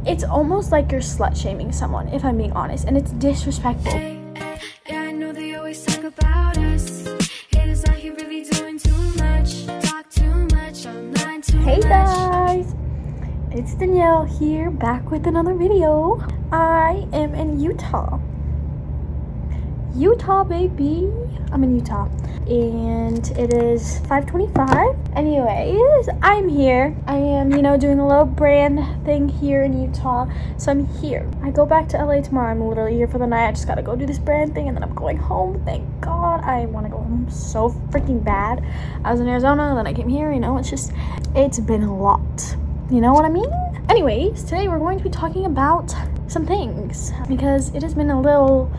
It's almost like you're slut shaming someone, if I'm being honest, and it's disrespectful. Yeah, I know they always talk about us. Haters out here really doing too much. Talk too much, online too much. Hey guys, it's Danielle here, back with another video. I am in Utah, baby. I'm in Utah, and it is 5:25. Anyways, I'm here. I am, doing a little brand thing here in Utah, so I'm here. I go back to LA tomorrow. I'm literally here for the night. I just gotta go do this brand thing, and then I'm going home. Thank God. I want to go home so freaking bad. I was in Arizona, then I came here. It's been a lot. You know what I mean? Anyways, today we're going to be talking about some things because it has been a little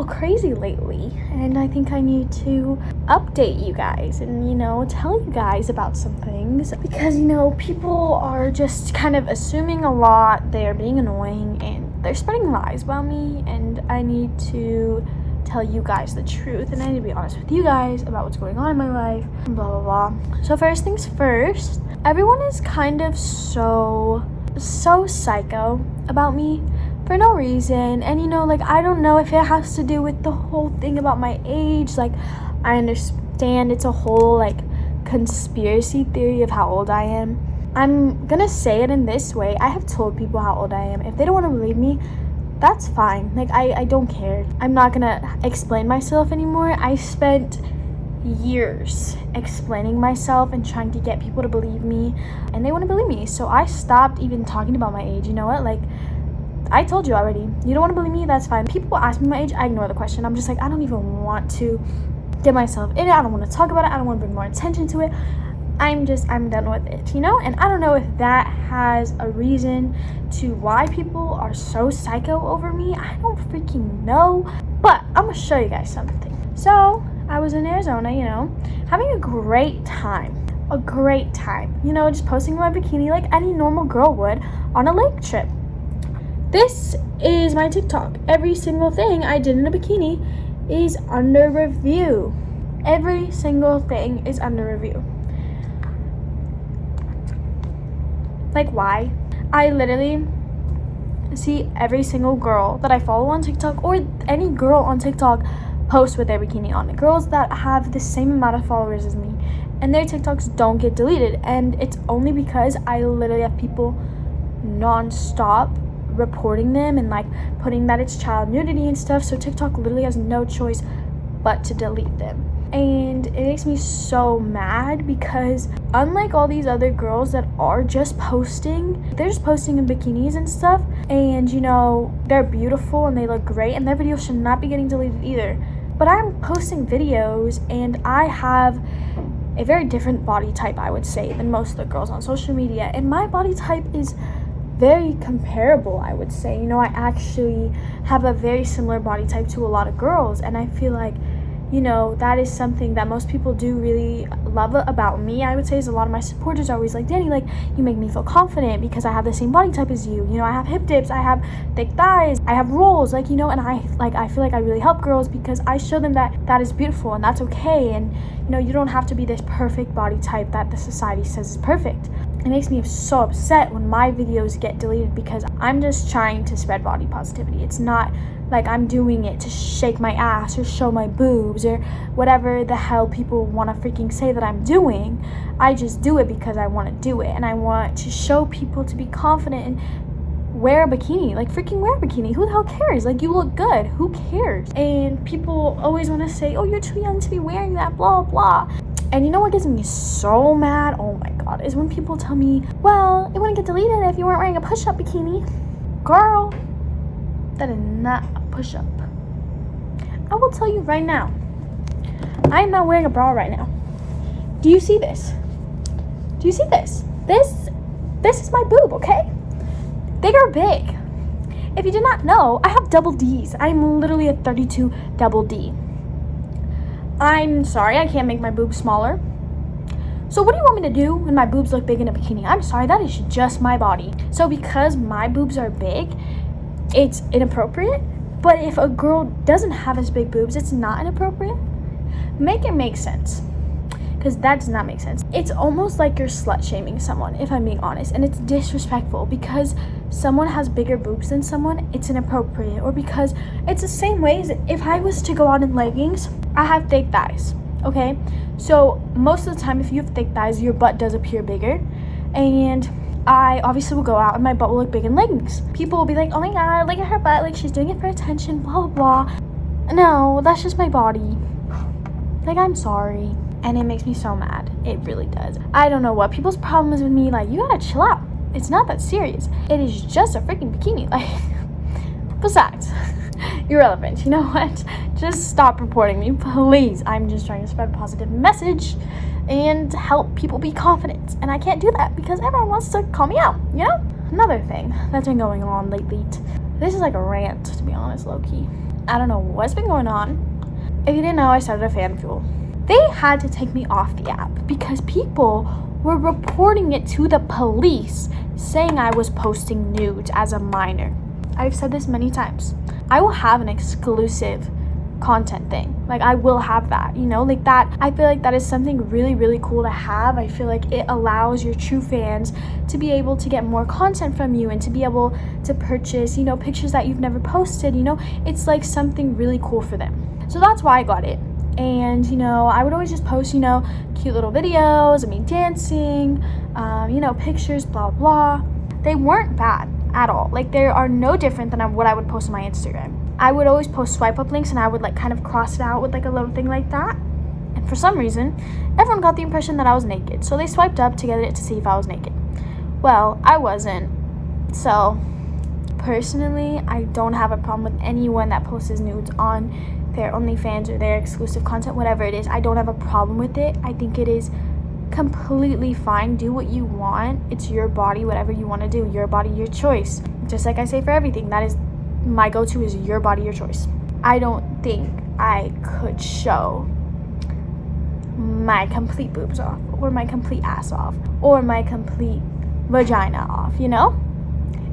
crazy lately, and I think I need to update you guys and tell you guys about some things because people are just kind of assuming a lot. They're being annoying and they're spreading lies about me, and I need to tell you guys the truth, and I need to be honest with you guys about what's going on in my life and blah blah blah. So first things first, everyone is kind of so psycho about me for no reason. And I don't know if it has to do with the whole thing about my age. I understand it's a whole conspiracy theory of how old I am. I'm gonna say it in this way. I have told people how old I am. If they don't want to believe me, that's fine. I don't care. I'm not gonna explain myself anymore. I spent years explaining myself and trying to get people to believe me, and they want to believe me, so I stopped even talking about my age. You know what, I told you already. You don't want to believe me? That's fine. People ask me my age, I ignore the question. I'm just I don't even want to get myself in it. I don't want to talk about it. I don't want to bring more attention to it. I'm done with it, and I don't know if that has a reason to why people are so psycho over me. I don't freaking know, but I'm gonna show you guys something. So I was in Arizona, having a great time, just posting my bikini like any normal girl would on a lake trip. This is my TikTok. Every single thing I did in a bikini is under review. Every single thing is under review. Why? I literally see every single girl that I follow on TikTok, or any girl on TikTok, post with their bikini on. Girls that have the same amount of followers as me, and their TikToks don't get deleted. And it's only because I literally have people non-stop reporting them and putting that it's child nudity and stuff, so TikTok literally has no choice but to delete them. And it makes me so mad because unlike all these other girls that are just posting, they're just posting in bikinis and stuff, and they're beautiful and they look great, and their videos should not be getting deleted either. But I'm posting videos and I have a very different body type, I would say, than most of the girls on social media, and my body type is very comparable, I would say. I actually have a very similar body type to a lot of girls, and I feel like that is something that most people do really love about me. I would say is a lot of my supporters are always like, Danny, you make me feel confident because I have the same body type as you. I have hip dips, I have thick thighs, I have rolls, and I feel like I really help girls because I show them that is beautiful and that's okay, and you don't have to be this perfect body type that the society says is perfect. It makes me so upset when my videos get deleted because I'm just trying to spread body positivity. It's not I'm doing it to shake my ass or show my boobs or whatever the hell people want to freaking say that I'm doing. I just do it because I want to do it, and I want to show people to be confident and wear a bikini. Freaking wear a bikini. Who the hell cares? You look good. Who cares? And people always want to say, oh, you're too young to be wearing that, blah, blah. And you know what gets me so mad? Oh my God, is when people tell me, well, it wouldn't get deleted if you weren't wearing a push-up bikini. Girl, that is not a push-up. I will tell you right now, I am not wearing a bra right now. Do you see this? Do you see this? This is my boob, okay? They are big. If you did not know, I have double D's. I'm literally a 32 double D. I'm sorry, I can't make my boobs smaller. So what do you want me to do when my boobs look big in a bikini? I'm sorry, that is just my body. So because my boobs are big, it's inappropriate. But if a girl doesn't have as big boobs, it's not inappropriate. Make it make sense. because that does not make sense. It's almost like you're slut shaming someone, if I'm being honest, and it's disrespectful because someone has bigger boobs than someone, it's inappropriate. Or because it's the same way as if I was to go out in leggings, I have thick thighs, okay? So most of the time, if you have thick thighs, your butt does appear bigger, and I obviously will go out and my butt will look big in leggings. People will be like, oh my god, look at her butt, like she's doing it for attention, blah blah blah. No, that's just my body. Like, I'm sorry. And it makes me so mad. It really does. I don't know what people's problem is with me. Like, you gotta chill out. It's not that serious. It is just a freaking bikini. Like, besides, irrelevant. You know what? Just stop reporting me, please. I'm just trying to spread a positive message and help people be confident. And I can't do that because everyone wants to call me out, you know? Another thing that's been going on lately. This is like a rant, to be honest, low-key. I don't know what's been going on. If you didn't know, I started a fan fuel. They had to take me off the app because people were reporting it to the police, saying I was posting nudes as a minor. I've said this many times. I will have an exclusive content thing. Like, I will have that, you know, like that. I feel like that is something really, really cool to have. I feel like it allows your true fans to be able to get more content from you and to be able to purchase, you know, pictures that you've never posted, you know. It's like something really cool for them. So that's why I got it. And, you know, I would always just post, you know, cute little videos of me dancing, you know, pictures, blah, blah. They weren't bad at all. Like, they are no different than what I would post on my Instagram. I would always post swipe up links and I would like kind of cross it out with like a little thing like that. And for some reason, everyone got the impression that I was naked. So they swiped up to get it to see if I was naked. Well, I wasn't. So personally, I don't have a problem with anyone that posts nudes on their OnlyFans or their exclusive content, whatever it is. I don't have a problem with it. I think it is completely fine. Do what you want. It's your body, whatever you want to do. Your body, your choice. Just like I say for everything, that is my go-to, is your body, your choice. I don't think I could show my complete boobs off, or my complete ass off, or my complete vagina off, you know?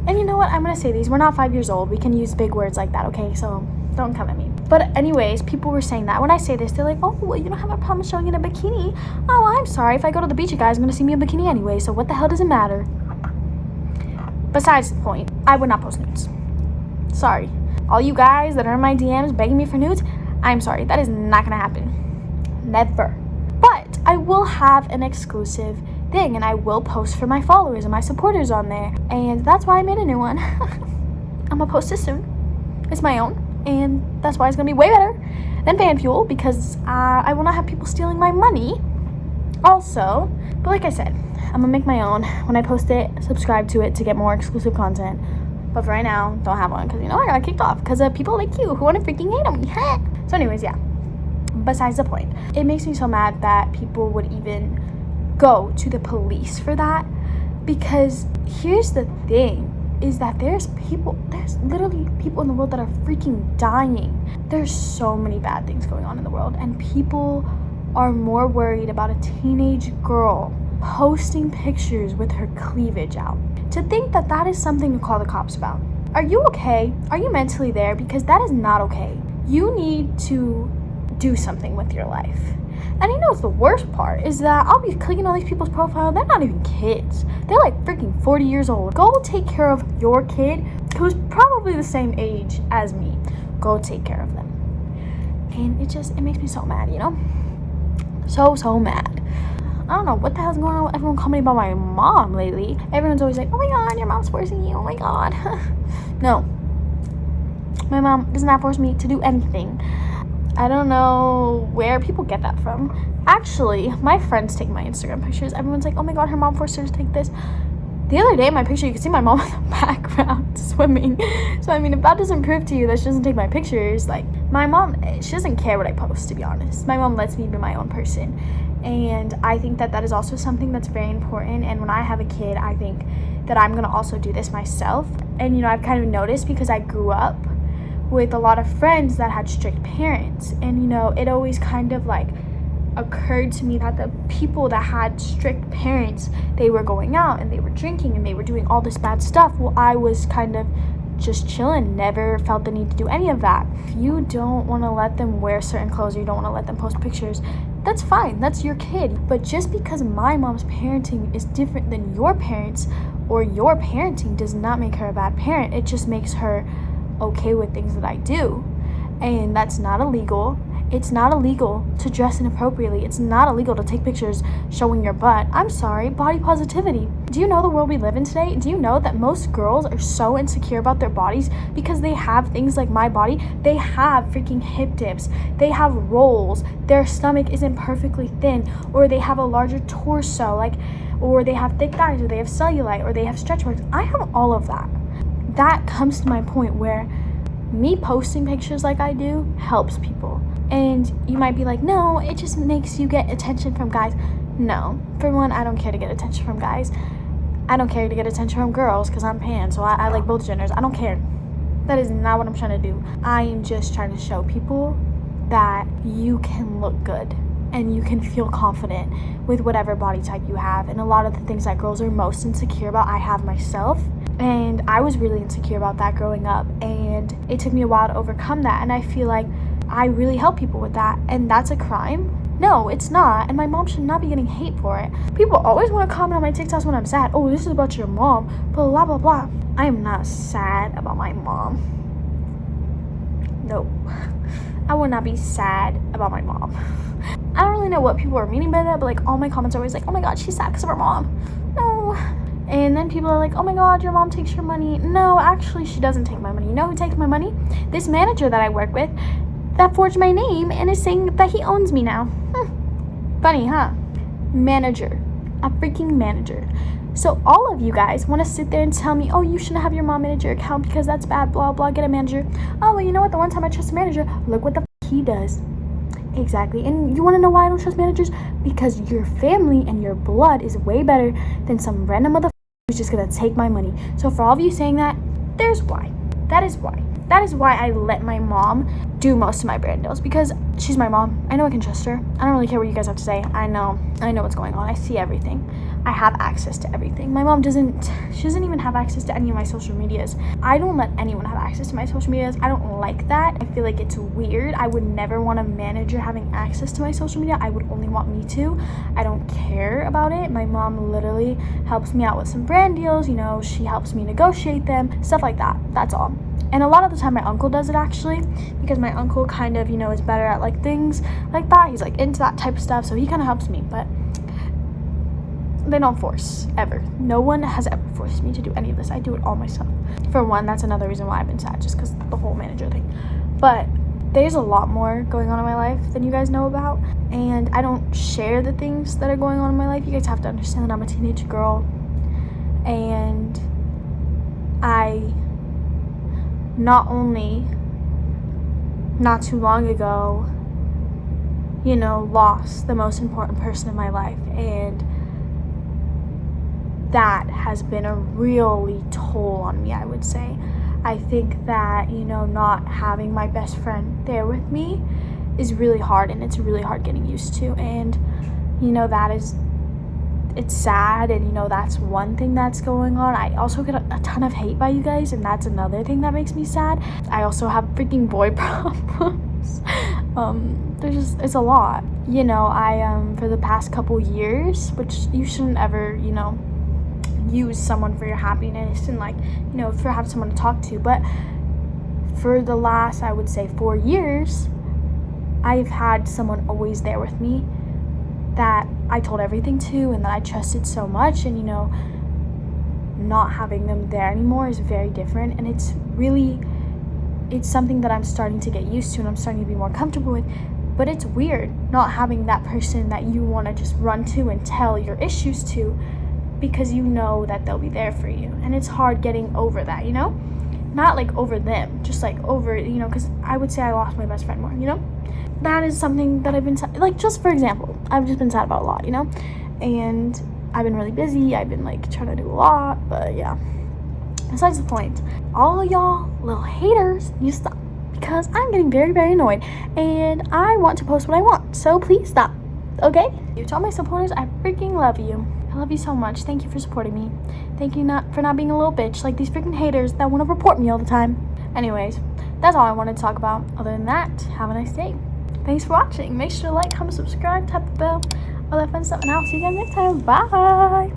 And you know what? I'm gonna say these. We're not 5 years old. We can use big words like that, okay? So don't come at me. But anyways, people were saying that. When I say this, they're like, oh, well, you don't have a problem showing in a bikini. Oh, I'm sorry. If I go to the beach, you guys are gonna see me in a bikini anyway, so what the hell does it matter? Besides the point, I would not post nudes. Sorry. All you guys that are in my DMs begging me for nudes, I'm sorry. That is not gonna happen. Never. But I will have an exclusive thing, and I will post for my followers and my supporters on there. And that's why I made a new one. I'm gonna post it soon. It's my own. And that's why it's gonna be way better than Fan Fuel, because I will not have people stealing my money. Also, but like I said, I'm gonna make my own. When I post it, subscribe to it to get more exclusive content. But for right now, don't have one because, you know, I got kicked off because of people like you who want to freaking hate on me. So anyways, yeah. Besides the point, it makes me so mad that people would even go to the police for that, because here's the thing, is that there's literally people in the world that are freaking dying. There's so many bad things going on in the world, and people are more worried about a teenage girl posting pictures with her cleavage out. To think that that is something to call the cops about. Are you okay? Are you mentally there? Because that is not okay. You need to do something with your life. And you know what's the worst part is that I'll be clicking on these people's profile. They're not even kids. They're like freaking 40 years old. Go take care of your kid, who's probably the same age as me. Go take care of them. And it makes me so mad, you know? So mad. I don't know what the hell's going on with everyone commenting about my mom lately. Everyone's always like, oh my god, your mom's forcing you, oh my god. No. My mom does not force me to do anything. I don't know where people get that from. Actually, my friends take my Instagram pictures. Everyone's like, oh my god, her mom forced her to take this. The other day, my picture, you can see my mom in the background swimming. So, I mean, if that doesn't prove to you that she doesn't take my pictures, like, my mom, she doesn't care what I post, to be honest. My mom lets me be my own person. And I think that that is also something that's very important. And when I have a kid, I think that I'm going to also do this myself. And, you know, I've kind of noticed because I grew up with a lot of friends that had strict parents. And, you know, it always kind of, like, occurred to me that the people that had strict parents, they were going out and they were drinking and they were doing all this bad stuff. Well, I was kind of just chilling, never felt the need to do any of that. If you don't want to let them wear certain clothes or you don't want to let them post pictures, That's fine. That's your kid. But just because my mom's parenting is different than your parents, or your parenting, does not make her a bad parent. It just makes her okay with things that I do. And that's not illegal. It's not illegal to dress inappropriately. It's not illegal to take pictures showing your butt. I'm sorry, body positivity. Do you know the world we live in today? Do you know that most girls are so insecure about their bodies because they have things like my body? They have freaking hip dips. They have rolls. Their stomach isn't perfectly thin, or they have a larger torso, or they have thick thighs, or they have cellulite, or they have stretch marks. I have all of that. That comes to my point where me posting pictures like I do helps people. And you might be like, no, it just makes you get attention from guys. No. For one, I don't care to get attention from guys. I don't care to get attention from girls because I'm pan, so I like both genders. I don't care. That is not what I'm trying to do. I am just trying to show people that you can look good and you can feel confident with whatever body type you have. And a lot of the things that girls are most insecure about, I have myself. And I was really insecure about that growing up. And it took me a while to overcome that. And I feel like I really help people with that. And that's a crime? No, it's not. And my mom should not be getting hate for it. People always want to comment on my TikToks when I'm sad. Oh, this is about your mom. Blah, blah, blah, blah. I am not sad about my mom. No. I would not be sad about my mom. I don't really know what people are meaning by that, but like all my comments are always like, oh my god, she's sad because of her mom. No. And then people are like, oh my god, your mom takes your money. No, actually, she doesn't take my money. You know who takes my money? This manager that I work with that forged my name and is saying that he owns me now. Funny, huh? Manager. A freaking manager. So all of you guys want to sit there and tell me, oh, you shouldn't have your mom manage your account because that's bad, blah, blah, get a manager. Oh, well, you know what? The one time I trust a manager, look what the he does. Exactly. And you want to know why I don't trust managers? Because your family and your blood is way better than some random motherfucker who's just going to take my money. So for all of you saying that, there's why. That is why. That is why I let my mom do most of my brand deals, because she's my mom. I know I can trust her. I don't really care what you guys have to say. I know what's going on. I see everything. I have access to everything. My mom doesn't even have access to any of my social medias. I don't let anyone have access to my social medias. I don't like that. I feel like it's weird. I would never want a manager having access to my social media. I would only want me to. I don't care about it. My mom literally helps me out with some brand deals. You know, she helps me negotiate them, stuff like that. That's all. And a lot of the time my uncle does it, actually, because my uncle kind of, is better at like things like that. He's like into that type of stuff, so he kind of helps me, but they don't force, ever. No one has ever forced me to do any of this. I do it all myself. For one, that's another reason why I've been sad, just because the whole manager thing. But there's a lot more going on in my life than you guys know about, and I don't share the things that are going on in my life. You guys have to understand that I'm a teenage girl, and I not only not too long ago, lost the most important person in my life, and that has been a really toll on me, I would say. I think that, not having my best friend there with me is really hard, and it's really hard getting used to, and, it's sad, and that's one thing that's going on. I also get a ton of hate by you guys, and that's another thing that makes me sad. I also have freaking boy problems. It's a lot. I for the past couple years, which you shouldn't ever, use someone for your happiness and for having someone to talk to, but for the last, I would say, 4 years, I've had someone always there with me that I told everything to and that I trusted so much, and not having them there anymore is very different, and it's something that I'm starting to get used to and I'm starting to be more comfortable with. But it's weird not having that person that you want to just run to and tell your issues to, because that they'll be there for you, and it's hard getting over that, not like over them, just like over, because I would say I lost my best friend more, that is something that I've been just for example, I've just been sad about a lot, and I've been really busy. I've been trying to do a lot, but yeah, besides the point. All of y'all little haters, you stop, because I'm getting very, very annoyed, and I want to post what I want, so please stop, okay? To all my supporters, I freaking love you. I love you so much. Thank you for supporting me. Thank you for not being a little bitch like these freaking haters that want to report me all the time. Anyways, that's all I wanted to talk about. Other than that, have a nice day. thanks for watching. Make sure to like, comment, subscribe, tap the bell, all that fun stuff, and I'll see you guys next time. Bye.